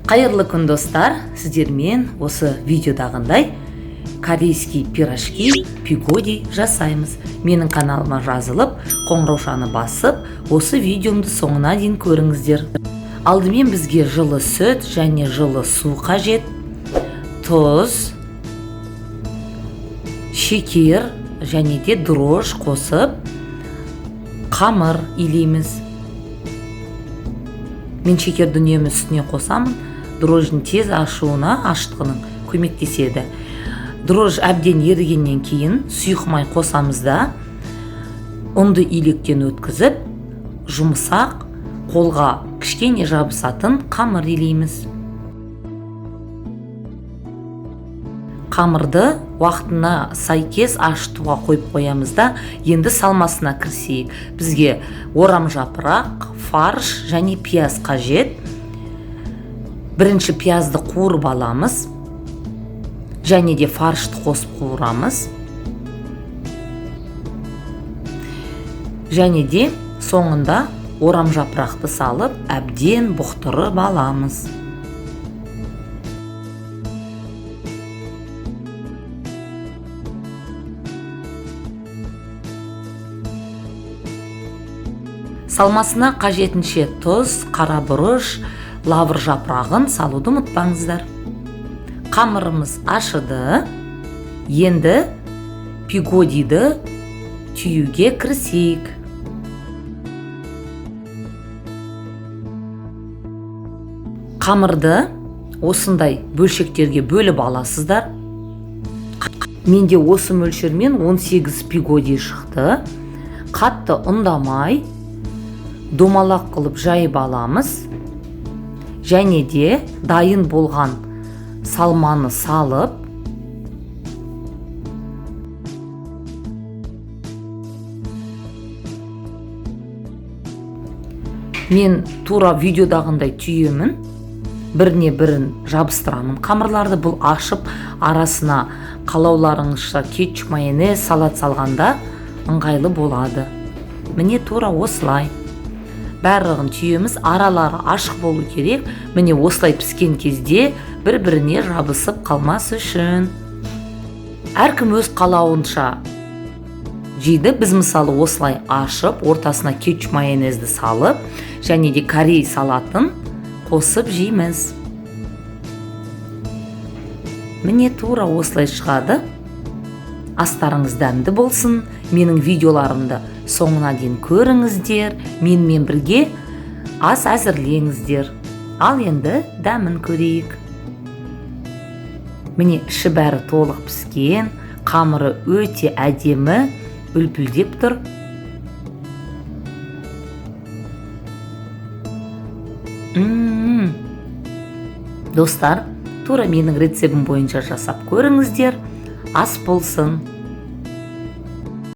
Қайырлы күн достар, сіздермен осы видеодағындай корейский пирожки пигоди жасаймыз. Менің каналыма жазылып, қоңыраушаны басып, осы видеомды соңына дейін көріңіздер. Алдымен бізге жылы сүт және жылы су қажет, тұз, шекер және де дрож қосып, қамыр илейміз. Мен шекерді үнемі үстіне қосамын, дрождың тез ашуына ашытқының көмектеседі. Дрож әбден ерігеннен кейін сұйық май қосамыз да, ұнды илектен өткізіп, жұмсақ, қолға кішкене жабысатын қамыр илейміз. Қамырды уақытына сайкес ашытуға қойып қоямыз да, енді салмасына кірісейік. Бізге орам жапырақ, фарш және пияз қажет. Бірінші пиязды қуырып аламыз, және де фаршты қосып қуырамыз. Және де соңында орам жапырақты салып, әбден бұқтырып аламыз. Салмасына қажетінше тұз, қара бұрыш, лавр жапырағын салуды ұмытпаңыздар. Қамырымыз ашыды. Енді пигодиді түйуге кірісейік. Қамырды осындай бөлшектерге бөліп аласыздар. Менде осы мөлшермен 18 пигоди шықты. Қатты ұндамай, домалақ қылып жайып аламыз. Және де дайын болған салманы салып, мен тура видеодағындай түйемін, біріне бірін жабыстырамын. Қамырларды бұл ашып, арасына қалауларыңызша кетчуп, майонез, салат салғанда ыңғайлы болады. Міне тура осылай. Барлығын түйеміз, аралары ашық болу керек. Міне осылай піскен кезде бір-біріне жабысып қалмас үшін. Әркім өз қалауынша жейді. Біз мысалы осылай ашып, ортасына кетчуп, майонезді салып, және де корей салатын қосып жейміз. Міне тура осылай шығады. Астарыңыз дәмді болсын. Менің видеоларымды соңына дейін көріңіздер. Менімен бірге ас әзірлеңіздер. Ал енді дәмін көрейік. Міне іші бәрі толық піскен. Қамыры өте әдемі, үлпілдеп тұр. Достар, тура менің рецебім бойынша жасап көріңіздер. Ас болсын.